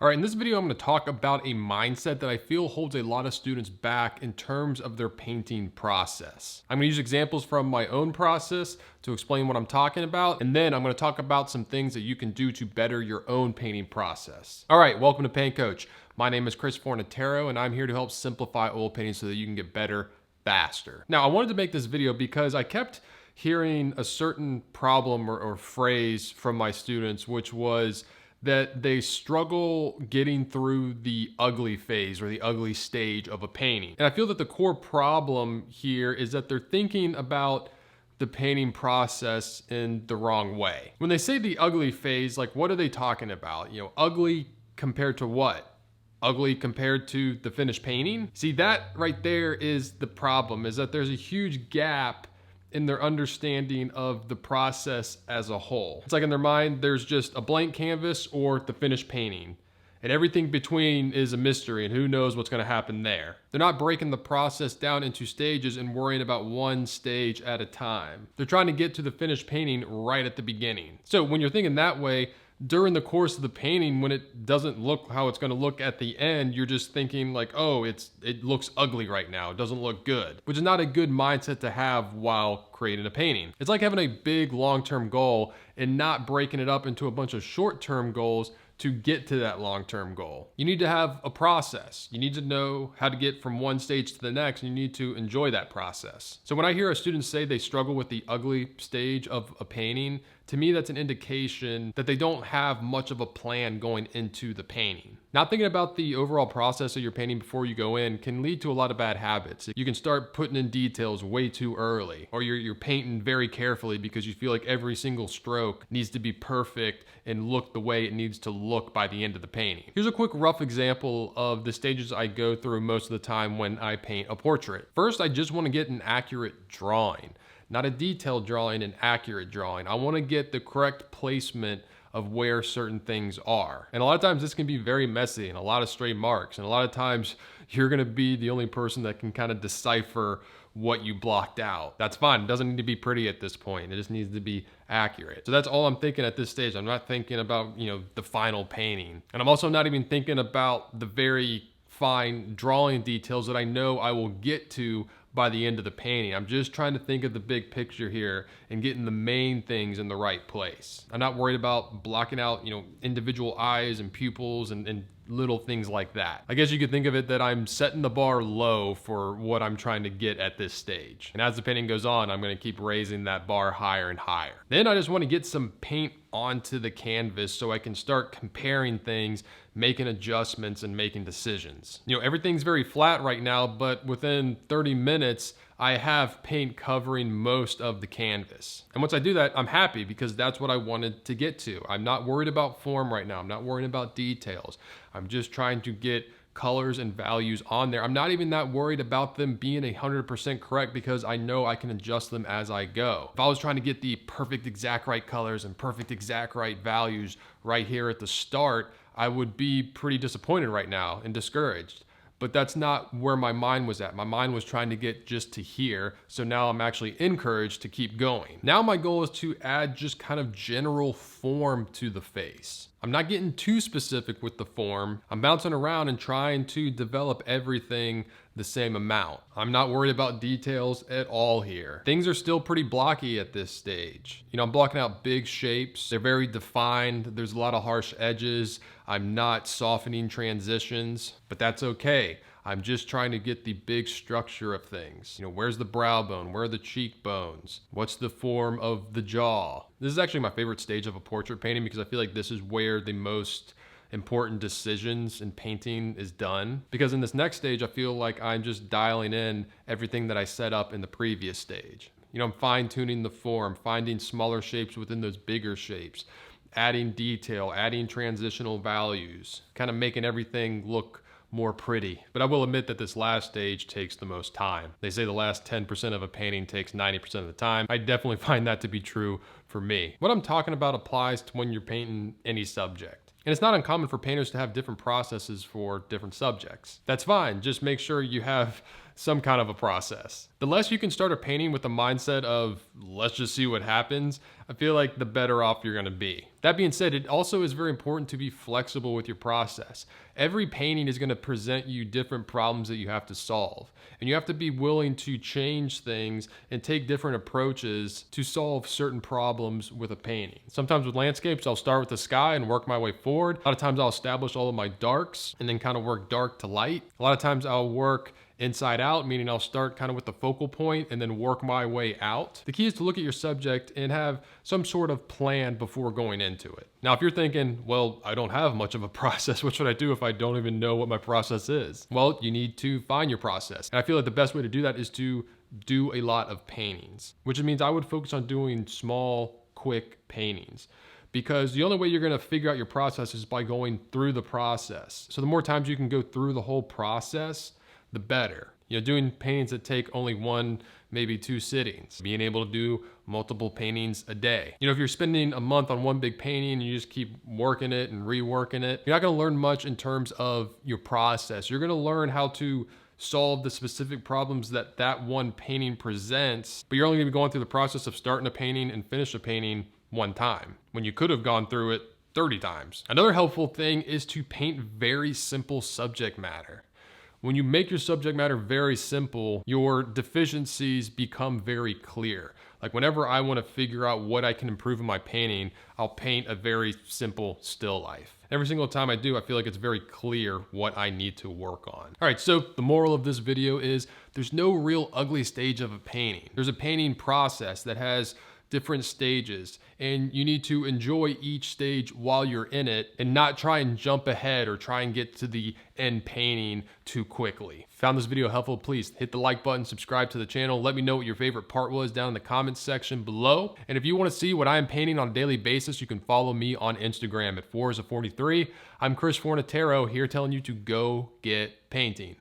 All right, in this video, I'm going to talk about a mindset that I feel holds a lot of students back in terms of their painting process. I'm going to use examples from my own process to explain what I'm talking about, and then I'm going to talk about some things that you can do to better your own painting process. All right, welcome to Paint Coach. My name is Chris Fornatero, and I'm here to help simplify oil painting so that you can get better faster. Now, I wanted to make this video because I kept hearing a certain problem or phrase from my students, which was that they struggle getting through the ugly phase or the ugly stage of a painting. And I feel that the core problem here is that they're thinking about the painting process in the wrong way. When they say the ugly phase, like what are they talking about? You know, ugly compared to what? Ugly compared to the finished painting? See, that right there is the problem, is that there's a huge gap in their understanding of the process as a whole. It's like in their mind, there's just a blank canvas or the finished painting, and everything between is a mystery, and who knows what's gonna happen there. They're not breaking the process down into stages and worrying about one stage at a time. They're trying to get to the finished painting right at the beginning. So when you're thinking that way, during the course of the painting, when it doesn't look how it's going to look at the end, you're just thinking like, oh, it looks ugly right now. It doesn't look good, which is not a good mindset to have while creating a painting. It's like having a big long-term goal and not breaking it up into a bunch of short-term goals to get to that long-term goal. You need to have a process. You need to know how to get from one stage to the next, and you need to enjoy that process. So when I hear a student say they struggle with the ugly stage of a painting, to me, that's an indication that they don't have much of a plan going into the painting. Not thinking about the overall process of your painting before you go in can lead to a lot of bad habits. You can start putting in details way too early, or you're painting very carefully because you feel like every single stroke needs to be perfect and look the way it needs to look by the end of the painting. Here's a quick rough example of the stages I go through most of the time when I paint a portrait. First, I just want to get an accurate drawing. Not a detailed drawing, an accurate drawing. I want to get the correct placement of where certain things are. And a lot of times this can be very messy and a lot of stray marks. And a lot of times you're going to be the only person that can kind of decipher what you blocked out. That's fine. It doesn't need to be pretty at this point. It just needs to be accurate. So that's all I'm thinking at this stage. I'm not thinking about, the final painting. And I'm also not even thinking about the very fine drawing details that I know I will get to by the end of the painting. I'm just trying to think of the big picture here and getting the main things in the right place. I'm not worried about blocking out, individual eyes and pupils and little things like that. I guess you could think of it that I'm setting the bar low for what I'm trying to get at this stage. And as the painting goes on, I'm gonna keep raising that bar higher and higher. Then I just wanna get some paint onto the canvas so I can start comparing things, making adjustments and making decisions. Everything's very flat right now, but within 30 minutes, I have paint covering most of the canvas. And once I do that, I'm happy because that's what I wanted to get to. I'm not worried about form right now. I'm not worried about details. I'm just trying to get colors and values on there. I'm not even that worried about them being 100% correct because I know I can adjust them as I go. If I was trying to get the perfect exact right colors and perfect exact right values right here at the start, I would be pretty disappointed right now and discouraged. But that's not where my mind was at. My mind was trying to get just to here. So now I'm actually encouraged to keep going. Now my goal is to add just kind of general form to the face. I'm not getting too specific with the form. I'm bouncing around and trying to develop everything the same amount. I'm not worried about details at all here. Things are still pretty blocky at this stage. I'm blocking out big shapes. They're very defined. There's a lot of harsh edges. I'm not softening transitions, but that's okay. I'm just trying to get the big structure of things. Where's the brow bone? Where are the cheekbones? What's the form of the jaw? This is actually my favorite stage of a portrait painting because I feel like this is where the most important decisions in painting is done. Because in this next stage, I feel like I'm just dialing in everything that I set up in the previous stage. I'm fine-tuning the form, finding smaller shapes within those bigger shapes, adding detail, adding transitional values, kind of making everything look more pretty. But I will admit that this last stage takes the most time. They say the last 10% of a painting takes 90% of the time. I definitely find that to be true for me. What I'm talking about applies to when you're painting any subject. And it's not uncommon for painters to have different processes for different subjects. That's fine, just make sure you have some kind of a process. The less you can start a painting with the mindset of, let's just see what happens, I feel like the better off you're gonna be. That being said, it also is very important to be flexible with your process. Every painting is going to present you different problems that you have to solve. And you have to be willing to change things and take different approaches to solve certain problems with a painting. Sometimes with landscapes, I'll start with the sky and work my way forward. A lot of times I'll establish all of my darks and then kind of work dark to light. A lot of times I'll work inside out, meaning I'll start kind of with the focal point and then work my way out. The key is to look at your subject and have some sort of plan before going into it. Now, if you're thinking, well, I don't have much of a process, what should I do if I don't even know what my process is? Well, you need to find your process. And I feel like the best way to do that is to do a lot of paintings, which means I would focus on doing small, quick paintings. Because the only way you're gonna figure out your process is by going through the process. So the more times you can go through the whole process, the better. Doing paintings that take only one, maybe two sittings, being able to do multiple paintings a day. If you're spending a month on one big painting and you just keep working it and reworking it, you're not gonna learn much in terms of your process. You're gonna learn how to solve the specific problems that that one painting presents, but you're only gonna be going through the process of starting a painting and finish a painting one time, when you could have gone through it 30 times. Another helpful thing is to paint very simple subject matter. When you make your subject matter very simple, your deficiencies become very clear. Like whenever I want to figure out what I can improve in my painting, I'll paint a very simple still life. Every single time I do, I feel like it's very clear what I need to work on. All right, so the moral of this video is there's no real ugly stage of a painting. There's a painting process that has different stages, and you need to enjoy each stage while you're in it and not try and jump ahead or try and get to the end painting too quickly. If you found this video helpful, please hit the like button, subscribe to the channel. Let me know what your favorite part was down in the comments section below. And if you want to see what I am painting on a daily basis, you can follow me on Instagram at 4is43. I'm Chris Fornatero here telling you to go get painting.